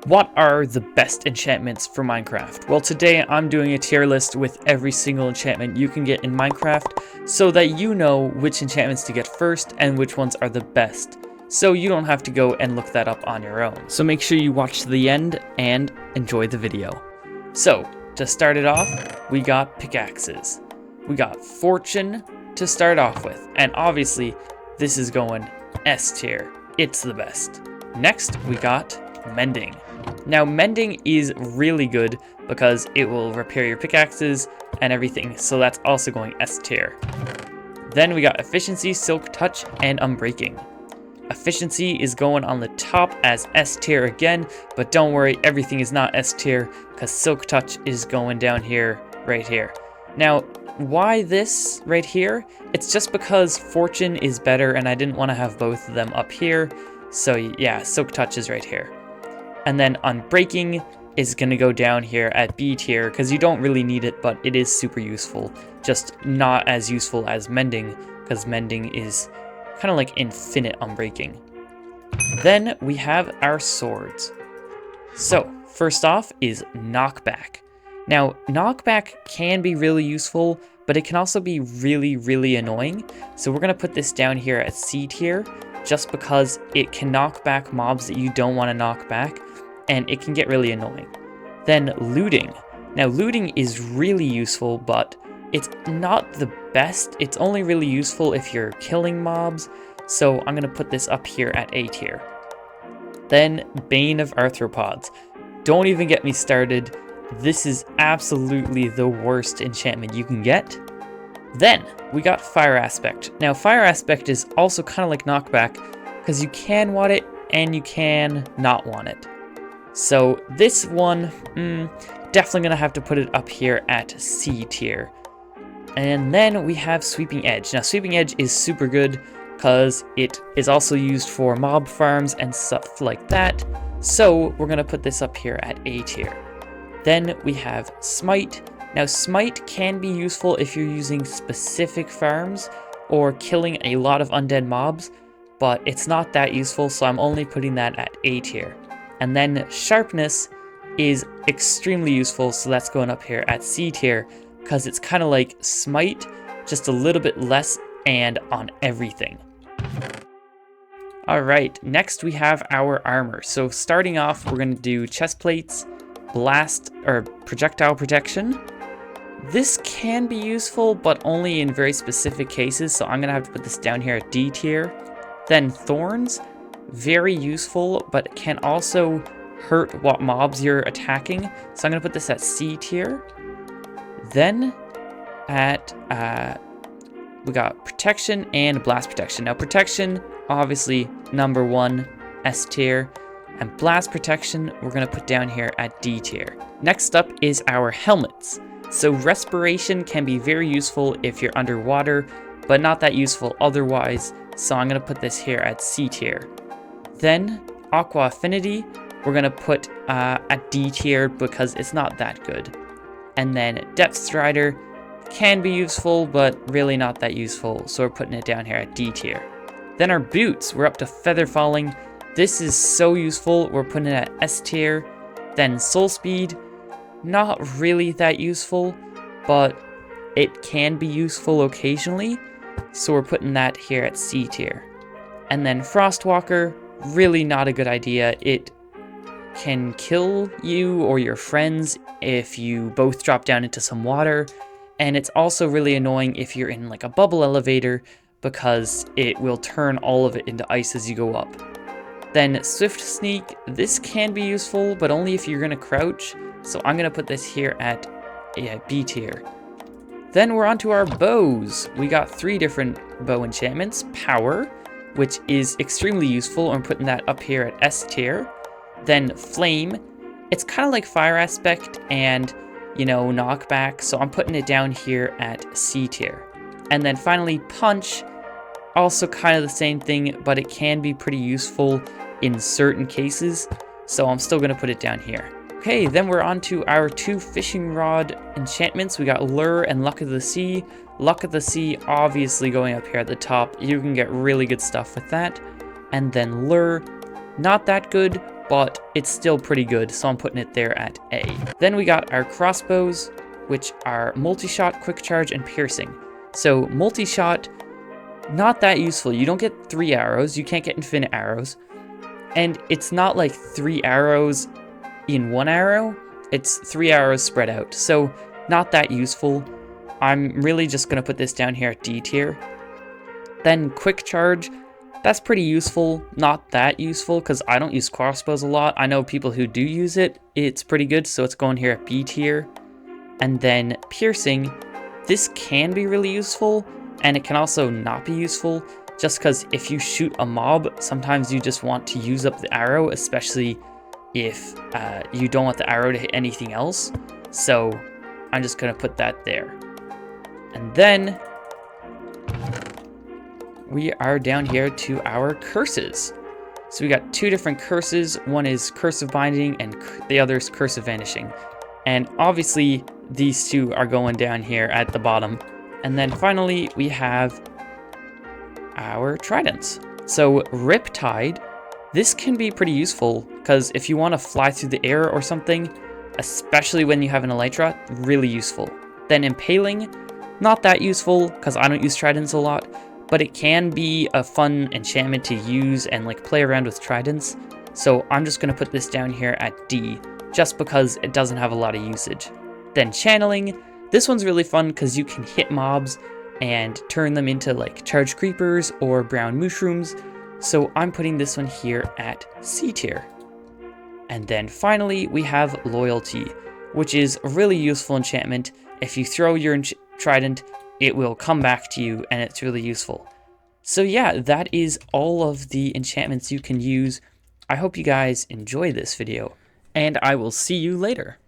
What are the best enchantments for Minecraft? Well, today I'm doing a tier list with every single enchantment you can get in Minecraft so that you know which enchantments to get first and which ones are the best. So you don't have to go and look that up on your own. So make sure you watch to the end and enjoy the video. So, to start it off, we got pickaxes. We got fortune to start off with, and obviously this is going S tier. It's the best. Next, we got mending. Now, mending is really good because it will repair your pickaxes and everything, so that's also going S tier. Then we got efficiency, silk touch, and unbreaking. Efficiency is going on the top as S tier again, but don't worry, everything is not S tier because silk touch is going down here, right here. Now, why this right here? It's just because fortune is better and I didn't want to have both of them up here. So yeah, silk touch is right here. And then unbreaking is going to go down here at B tier because you don't really need it, but it is super useful. Just not as useful as mending because mending is kind of like infinite unbreaking. Then we have our swords. So first off is knockback. Now knockback can be really useful, but it can also be really annoying. So we're going to put this down here at C tier just because it can knock back mobs that you don't want to knock back, and it can get really annoying. Then looting. Now looting is really useful, but it's not the best. It's only really useful if you're killing mobs, so I'm going to put this up here at A tier. Then Bane of Arthropods. Don't even get me started. This is absolutely the worst enchantment you can get. Then we got Fire Aspect. Now Fire Aspect is also kind of like knockback because you can want it and you can not want it. So this one, definitely going to have to put it up here at C tier. And then we have Sweeping Edge. Now Sweeping Edge is super good because it is also used for mob farms and stuff like that. So we're going to put this up here at A tier. Then we have Smite. Now Smite can be useful if you're using specific farms or killing a lot of undead mobs, but it's not that useful, so I'm only putting that at A tier. And then Sharpness is extremely useful, so that's going up here at C tier because it's kind of like Smite, just a little bit less and on everything. Alright, next we have our armor. So starting off, we're going to do chest plates, blast or projectile protection. This can be useful, but only in very specific cases, so I'm going to have to put this down here at D tier. Then thorns, very useful, but can also hurt what mobs you're attacking, so I'm going to put this at C tier. Then at we got protection and blast protection. Now protection, obviously number 1, S tier, and blast protection we're going to put down here at D tier. Next up is our helmets. So respiration can be very useful if you're underwater, but not that useful otherwise, so I'm going to put this here at C tier. Then aqua affinity we're going to put at D tier because it's not that good. And then depth strider can be useful, but really not that useful, so we're putting it down here at D tier. Then our boots, we're up to feather falling. This is so useful, we're putting it at S tier. Then soul speed, not really that useful, but it can be useful occasionally, so we're putting that here at C tier. And then frostwalker, really not a good idea. It can kill you or your friends if you both drop down into some water, and it's also really annoying if you're in like a bubble elevator because it will turn all of it into ice as you go up. Then swift sneak, this can be useful, but only if you're going to crouch, so I'm going to put this here at B tier. Then we're on to our bows. We got 3 different bow enchantments. Power, which is extremely useful, I'm putting that up here at S tier. Then flame, it's kind of like fire aspect and, knockback, so I'm putting it down here at C tier. And then finally punch, also kind of the same thing, but it can be pretty useful in certain cases, so I'm still going to put it down here. Okay, then we're on to our 2 fishing rod enchantments. We got Lure and Luck of the Sea. Luck of the Sea obviously going up here at the top. You can get really good stuff with that. And then Lure, not that good, but it's still pretty good, so I'm putting it there at A. Then we got our crossbows, which are multi-shot, quick charge, and piercing. So multi-shot, not that useful. You don't get 3 arrows, you can't get infinite arrows, and it's not like 3 arrows in 1 arrow, it's 3 arrows spread out, so not that useful. I'm really just going to put this down here at D tier. Then quick charge, that's pretty useful, not that useful because I don't use crossbows a lot. I know people who do use it, it's pretty good, so it's going here at B tier. And then piercing, this can be really useful, and it can also not be useful, just because if you shoot a mob, sometimes you just want to use up the arrow, especially if you don't want the arrow to hit anything else. So I'm just going to put that there. And then we are down here to our curses. So we got 2 different curses. One is Curse of Binding and the other is Curse of Vanishing. And obviously these 2 are going down here at the bottom. And then finally we have our tridents. So Riptide, this can be pretty useful because if you want to fly through the air or something, especially when you have an elytra, really useful. Then Impaling, not that useful because I don't use tridents a lot, but it can be a fun enchantment to use and like play around with tridents. So I'm just going to put this down here at D, just because it doesn't have a lot of usage. Then Channeling, this one's really fun because you can hit mobs and turn them into like charged creepers or brown mushrooms. So I'm putting this one here at C tier. And then finally we have Loyalty, which is a really useful enchantment. If you throw your trident, it will come back to you and it's really useful. So yeah, that is all of the enchantments you can use. I hope you guys enjoy this video, and I will see you later.